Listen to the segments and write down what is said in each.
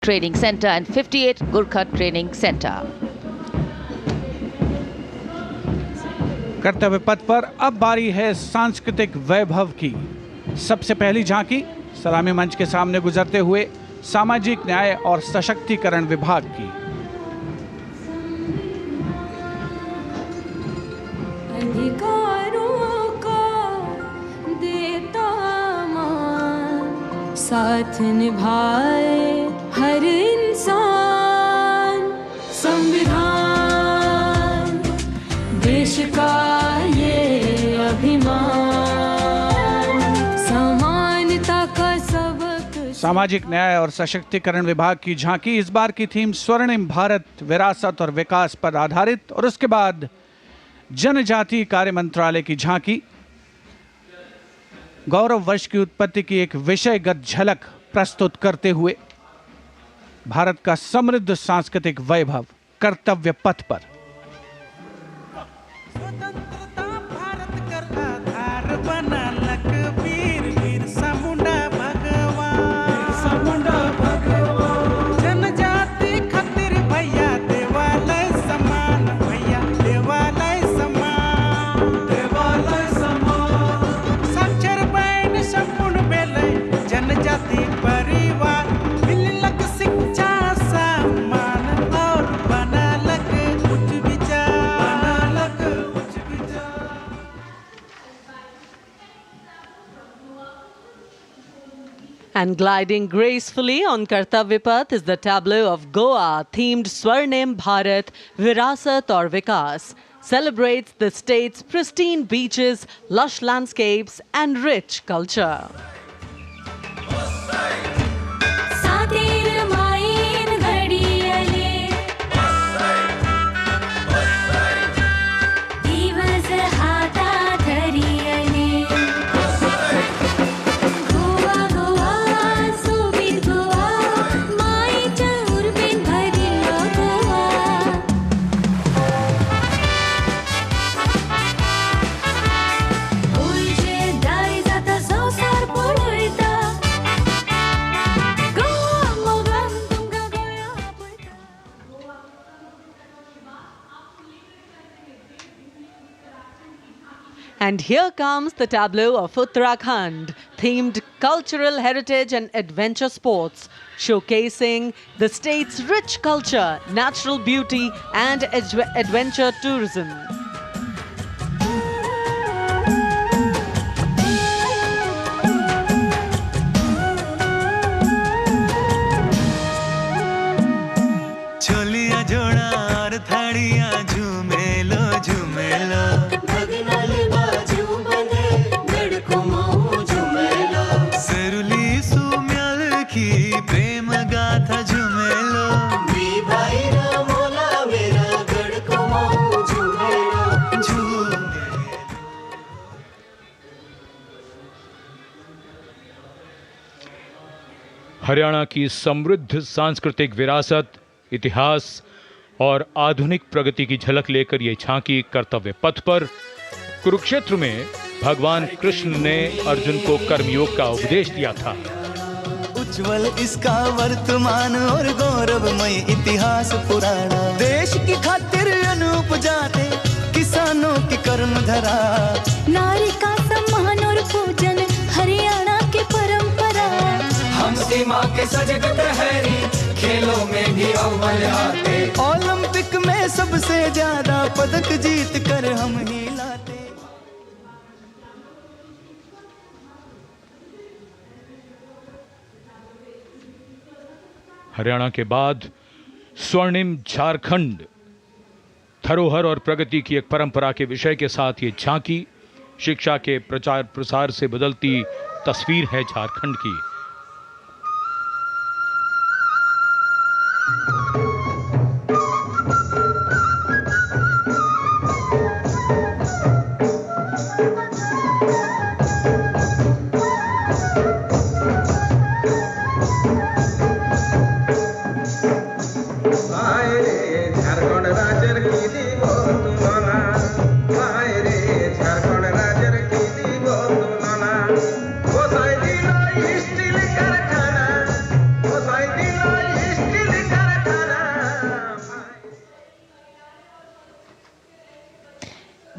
Training Center and 58 Gurkha Training Center. कर्तव्य पथ पर अब बारी है सांस्कृतिक वैभव की। सबसे पहली झांकी सलामी मंच के सामने गुजरते हुए सामाजिक न्याय और सशक्तिकरण विभाग की। अधिकारों का देता मान, साथ निभाए हर इंसान। संविधान देश का ये अभिमान, समानता का सबक। सामाजिक न्याय और सशक्तिकरण विभाग की झांकी इस बार की थीम स्वर्णिम भारत, विरासत और विकास पर आधारित, और उसके बाद जनजातीय कार्य मंत्रालय की झांकी गौरव वर्ष की उत्पत्ति की एक विषयगत झलक प्रस्तुत करते हुए भारत का समृद्ध सांस्कृतिक वैभव कर्तव्य पथ पर। And gliding gracefully on Kartavya Path is the tableau of Goa themed Swarnim Bharat, Virasat aur Vikas. Celebrates the state's pristine beaches, lush landscapes and rich culture. And here comes the tableau of Uttarakhand, themed cultural heritage and adventure sports, showcasing the state's rich culture, natural beauty and adventure tourism. Chholiya जोड़ा और थाड़िया झूमेलो झूमेलो, हरियाणा की समृद्ध सांस्कृतिक विरासत, इतिहास और आधुनिक प्रगति की झलक लेकर ये झांकी कर्तव्य पथ पर कुरुक्षेत्र में भगवान कृष्ण ने अर्जुन को कर्मयोग का उपदेश दिया था। उज्जवल इसका वर्तमान और गौरवमय इतिहास पुराना, देश की खातिर अनूप जाते किसानों की कर्म धरा, नारी का सम्मान और पूजन हरियाणा की परंपरा। हम सीमा के सजग प्रहरी, खेलों में भी अव्वल आते, ओलंपिक में सबसे ज्यादा पदक जीत कर हम ही लाते। हरियाणा के बाद स्वर्णिम झारखंड, धरोहर और प्रगति की एक परंपरा के विषय के साथ ये झांकी शिक्षा के प्रचार प्रसार से बदलती तस्वीर है झारखंड की।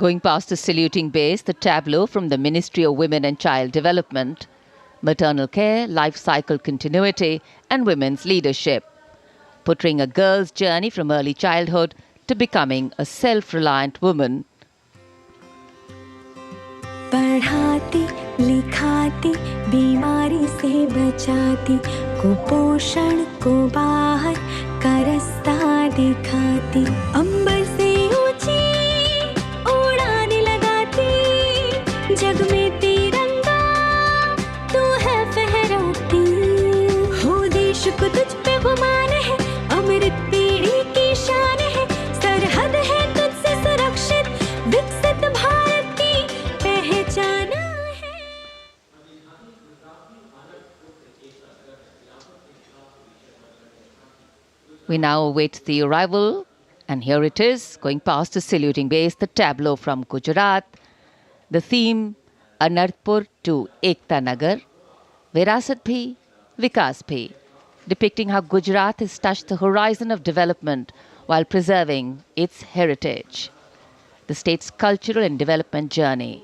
Going past the saluting base, the tableau from the Ministry of Women and Child Development, maternal care, life cycle continuity, and women's leadership, portraying a girl's journey from early childhood to becoming a self-reliant woman. पढ़ाती लिखाती बीमारी से बचाती कुपोषण को बाहर का रास्ता दिखाती अंबर से ऊंची उड़ान लगाती जग में तिरंगा तू है फहराती हो देश को तुझ पे गुमान है अमृत पीढ़ी की शान है सरहद है तुझसे सुरक्षित विकसित भारत की पहचान है। We now await the arrival, and here it is, going past the saluting base, the tableau from Gujarat, the theme Anarpur to Ekta Nagar, Virasat Bhi, Vikas Bhi, depicting how Gujarat has touched the horizon of development while preserving its heritage, the state's cultural and development journey.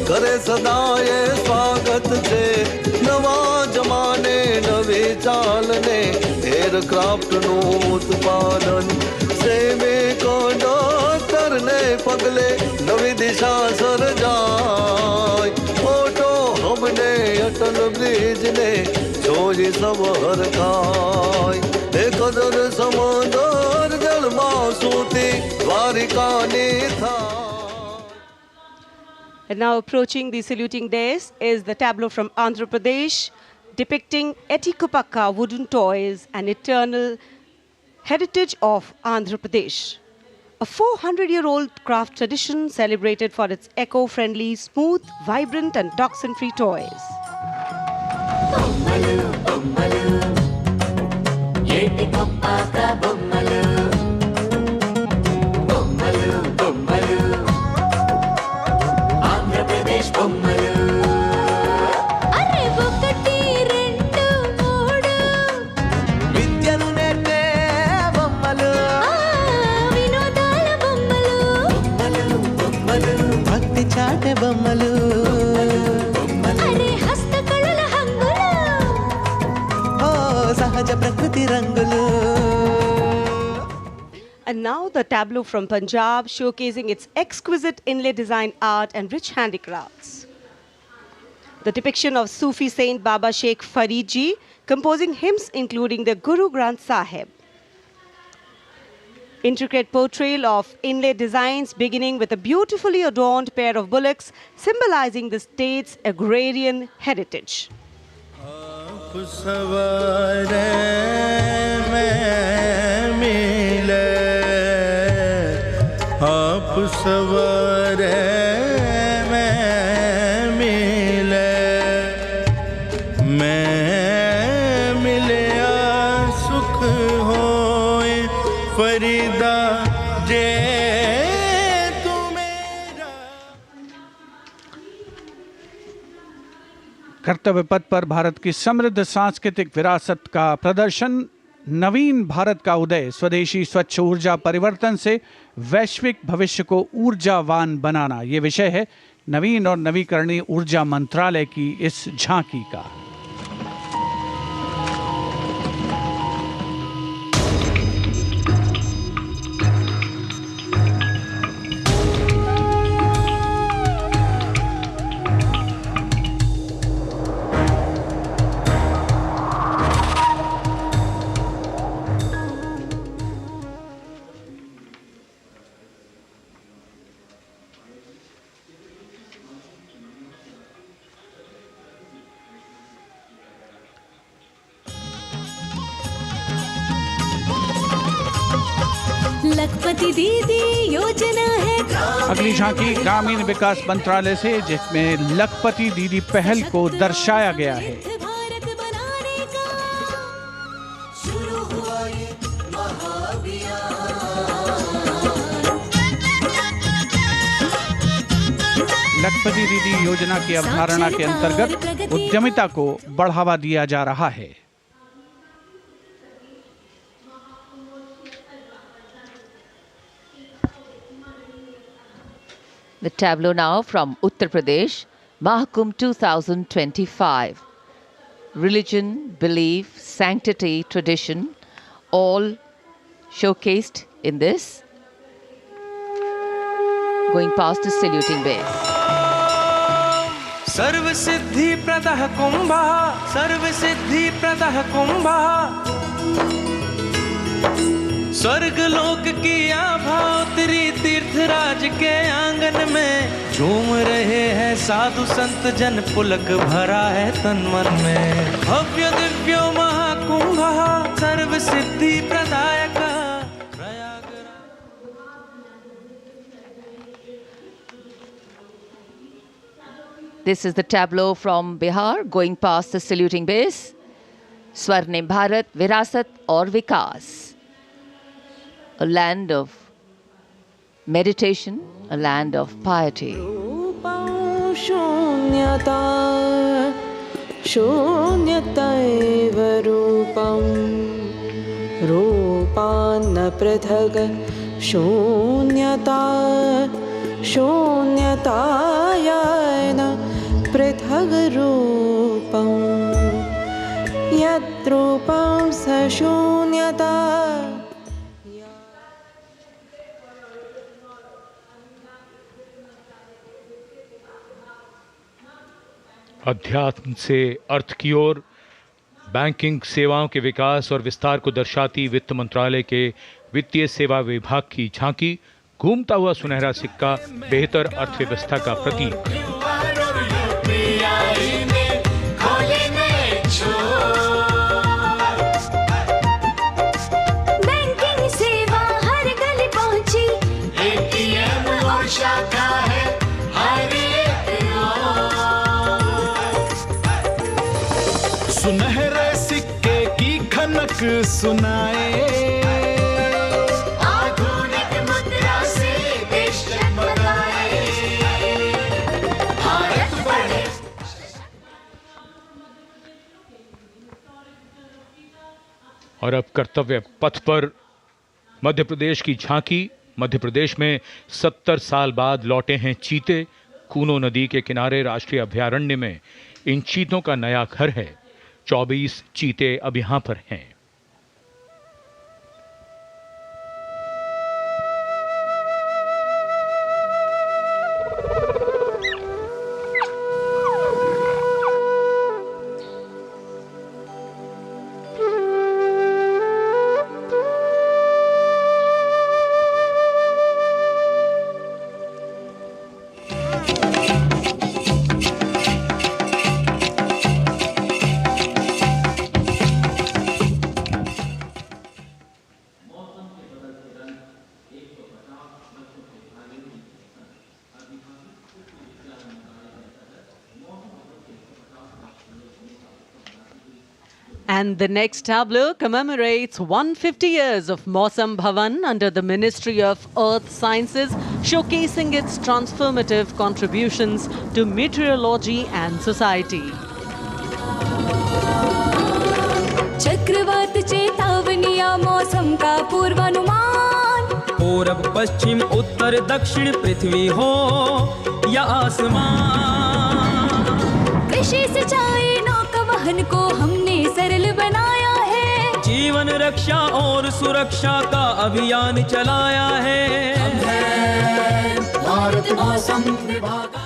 करे सदाए स्वागत छे नवा जमाने नवी चाल ने aircraft नु उत्पादन semiconductor ने पगले नवी दिशा सर्जाय ऑटो हब ने अटल ब्रिज ने जोई सब हरखाय कदर समंदर जलमा सूती द्वारिका ने था. And now approaching the saluting dais is the tableau from Andhra Pradesh, depicting Etikopaka wooden toys, an eternal heritage of Andhra Pradesh. A 400-year-old craft tradition celebrated for its eco-friendly, smooth, vibrant and toxin-free toys. And now the tableau from Punjab, showcasing its exquisite inlay design art and rich handicrafts. The depiction of Sufi saint Baba Sheikh Farid Ji composing hymns including the Guru Granth Sahib. Intricate portrayal of inlay designs beginning with a beautifully adorned pair of bullocks symbolizing the state's agrarian heritage. कर्तव्य पथ पर भारत की समृद्ध सांस्कृतिक विरासत का प्रदर्शन, नवीन भारत का उदय, स्वदेशी स्वच्छ ऊर्जा परिवर्तन से वैश्विक भविष्य को ऊर्जावान बनाना, ये विषय है नवीन और नवीकरणीय ऊर्जा मंत्रालय की इस झांकी का। लखपति दीदी योजना है। अगली झांकी ग्रामीण विकास मंत्रालय से, जिसमें लखपति दीदी पहल को दर्शाया गया है। भारत बनाने का शुरू हुआ ये महाअभियान। लखपति दीदी योजना की अवधारणा के अंतर्गत उद्यमिता को बढ़ावा दिया जा रहा है। The tableau now from Uttar Pradesh, Mahakumbh 2025. Religion, belief, sanctity, tradition, all showcased in this. Going past the saluting base. सर्व सिद्धि प्रदः कुंभः, सर्व सिद्धि प्रदः कुंभः, स्वर्ग लोक की आभा उतरी तीर्थराज के आंगन में, झूम रहे हैं साधु संत जन, पुलक भरा है तन मन में। भव्य दिव्यो महाकुंभः, सर्व सिद्धि प्रदायकः। This is the tableau from Bihar, going past the saluting base. Swarnim Bharat, Virasat aur Vikas. A land of meditation, a land of piety. शून्यता शून्यतैव रूपं रूपान्न पृथग् शून्यता शून्यतायन पृथग् रूपं यत् रूपं स शून्यता। अध्यात्म से अर्थ की ओर, बैंकिंग सेवाओं के विकास और विस्तार को दर्शाती वित्त मंत्रालय के वित्तीय सेवा विभाग की झांकी, घूमता हुआ सुनहरा सिक्का, बेहतर अर्थव्यवस्था का प्रतीक। बैंकिंग सेवा हर गली पहुंची, एटीएम और शाखा है हर एक ओर। सुनहरे सिक्के की खनक सुनाए, और अब कर्तव्य पथ पर मध्य प्रदेश की झांकी। मध्य प्रदेश में 70 साल बाद लौटे हैं चीते। कूनो नदी के किनारे राष्ट्रीय अभयारण्य में इन चीतों का नया घर है। 24 चीते अब यहां पर हैं। And the next tableau commemorates 150 years of Mausam Bhavan under the Ministry of Earth Sciences, showcasing its transformative contributions to meteorology and society. चक्रवात चेतावनिया मौसम का पूर्वानुमान, पूरब पश्चिम उत्तर दक्षिण पृथ्वी हो या आसमान, कृषि सिंचाई नौका वहन को हमने सरल बनाया है, जीवन रक्षा और सुरक्षा का अभियान चलाया है। भारत मौसम विभाग।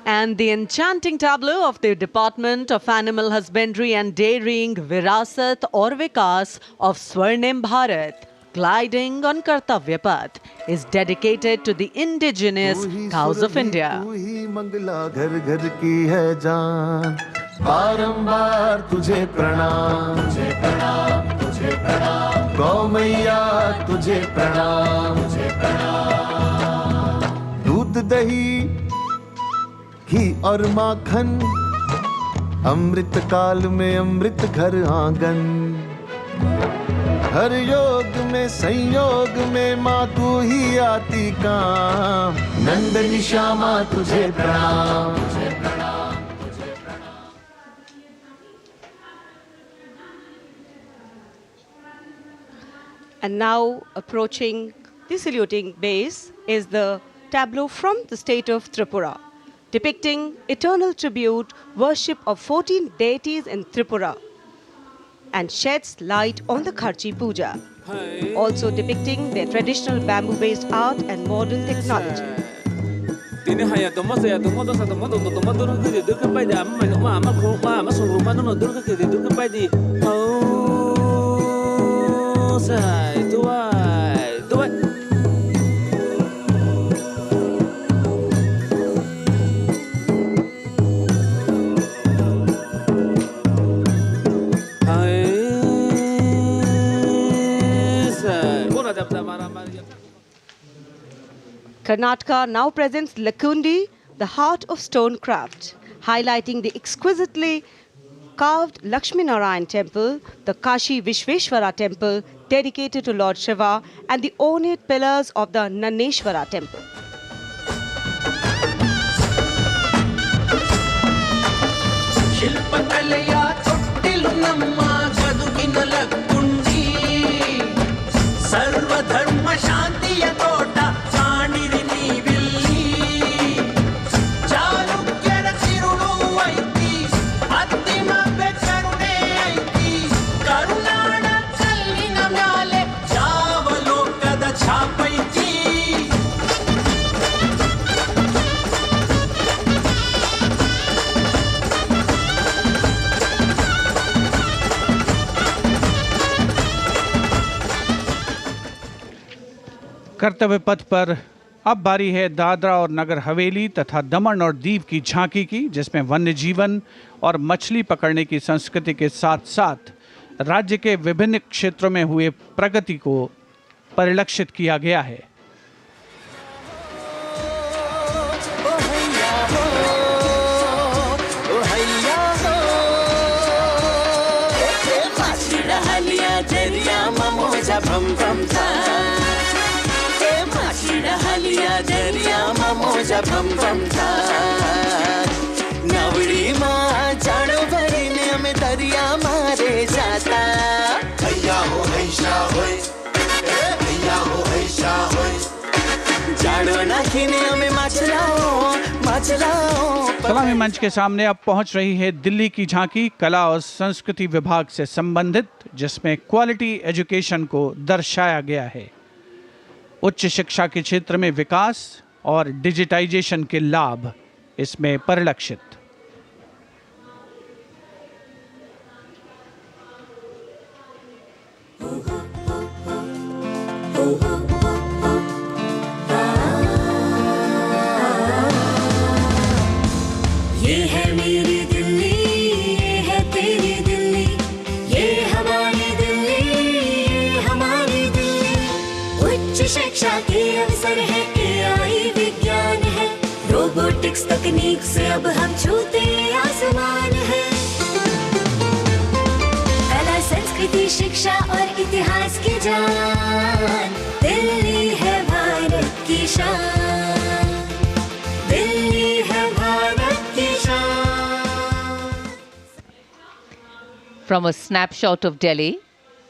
And the enchanting tableau of the Department of Animal Husbandry and Dairying, Virasat aur Vikas of Swarnim Bharat, gliding on Kartavya Path, is dedicated to the indigenous cows of India. तू ही मंगला घर घर की है जान, बारंबार तुझे प्रणाम, तुझे प्रणाम, तुझे प्रणाम, गौ मैया तुझे प्रणाम, तुझे प्रणाम। दूध दही घी और माखन, अमृत काल में अमृत घर आंगन, हर योग में संयोग में माँ तू ही आती काम, नंदनी श्यामा तुझे प्रणाम, तुझे प्रणाम, तुझे प्रणाम। And now approaching the saluting base is the tableau from the state of Tripura, depicting eternal tribute worship of 14 deities in Tripura and sheds light on the Kharchi Puja, also depicting their traditional bamboo-based art and modern technology. Karnataka now presents Lakundi, the heart of stone craft, highlighting the exquisitely carved Lakshmi Narayan temple, the Kashi Vishveshwara temple dedicated to Lord Shiva, and the ornate pillars of the Naneshwara temple. कर्तव्य पथ पर अब बारी है दादरा और नगर हवेली तथा दमन और दीव की झांकी की, जिसमें वन्य जीवन और मछली पकड़ने की संस्कृति के साथ साथ राज्य के विभिन्न क्षेत्रों में हुए प्रगति को परिलक्षित किया गया है। नवड़ी माँ जानो भरी ने हमें दरिया मारे जाता भैया हो ऐसा होए भैया हो ऐसा होए जानो ना खीने हमें मचलाओ सलामी मंच के सामने अब पहुंच रही है दिल्ली की झांकी कला और संस्कृति विभाग से संबंधित, जिसमें क्वालिटी एजुकेशन को दर्शाया गया है। उच्च शिक्षा के क्षेत्र में विकास और डिजिटाइजेशन के लाभ इसमें परिलक्षित। ये है मेरी दिल्ली, ये है तेरी दिल्ली, ये हमारी दिल्ली, ये हमारी दिल्ली। उच्च शिक्षा के अवसर है, AI विज्ञान है, रोबोटिक्स तकनीक से अब हम छूते आसमान है। कला संस्कृति शिक्षा और इतिहास की जान, दिल्ली है भारत की शान, दिल्ली है भारत की शान। From a snapshot of Delhi,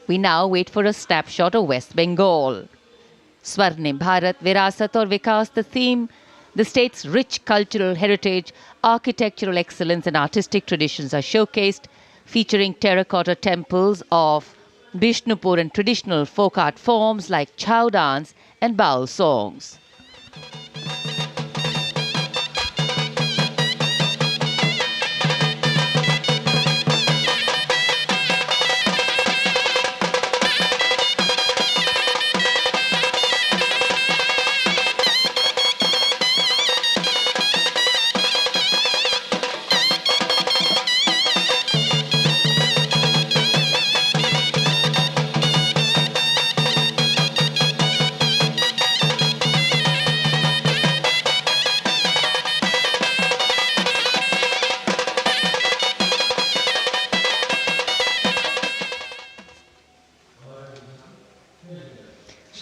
we now wait for a snapshot of West Bengal. Swarnim Bharat, Virasat aur Vikas, the theme, the state's rich cultural heritage, architectural excellence and artistic traditions are showcased, featuring terracotta temples of Bishnupur and traditional folk art forms like chow dance and baul songs.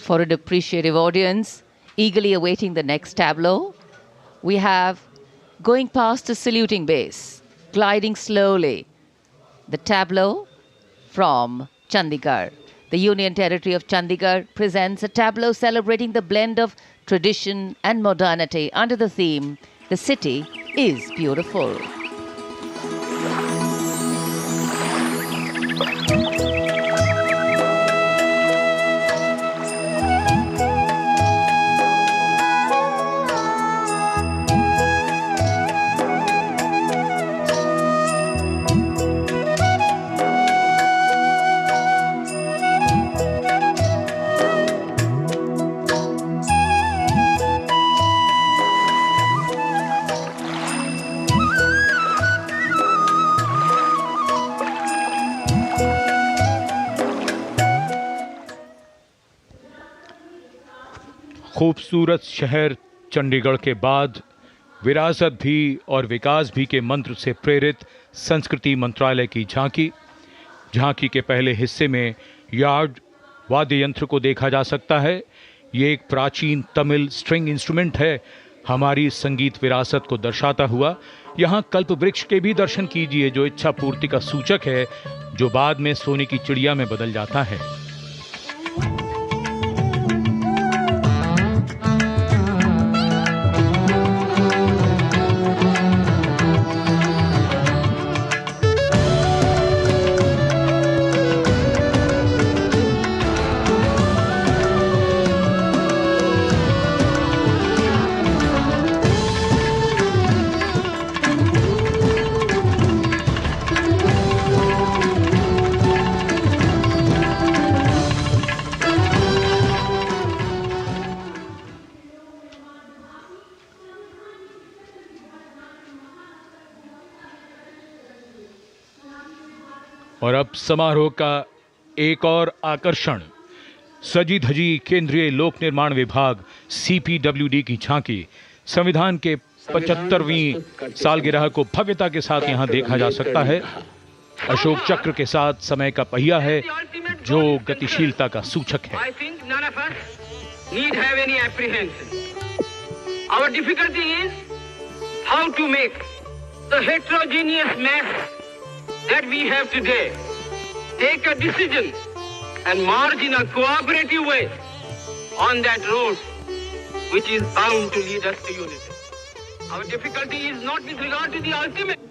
For an appreciative audience, eagerly awaiting the next tableau, we have going past the saluting base, gliding slowly, the tableau from Chandigarh. The Union Territory of Chandigarh presents a tableau celebrating the blend of tradition and modernity under the theme, "The City is Beautiful." खूबसूरत शहर चंडीगढ़ के बाद विरासत भी और विकास भी के मंत्र से प्रेरित संस्कृति मंत्रालय की झांकी के पहले हिस्से में यार्ड वाद्य यंत्र को देखा जा सकता है। ये एक प्राचीन तमिल स्ट्रिंग इंस्ट्रूमेंट है, हमारी संगीत विरासत को दर्शाता हुआ। यहाँ कल्प वृक्ष के भी दर्शन कीजिए, जो इच्छा पूर्ति का सूचक है, जो बाद में सोने की चिड़िया में बदल जाता है। और अब समारोह का एक और आकर्षण, सजी धजी केंद्रीय लोक निर्माण विभाग CPWD की झांकी। संविधान के 75वीं सालगिरह को भव्यता के साथ यहाँ देखा जा सकता है। अशोक चक्र के साथ समय का पहिया है, जो गतिशीलता का सूचक है। Our difficulty is how to make the heterogeneous mass that we have today take a decision and march in a cooperative way on that road which is bound to lead us to unity. Our difficulty is not with regard to the ultimate.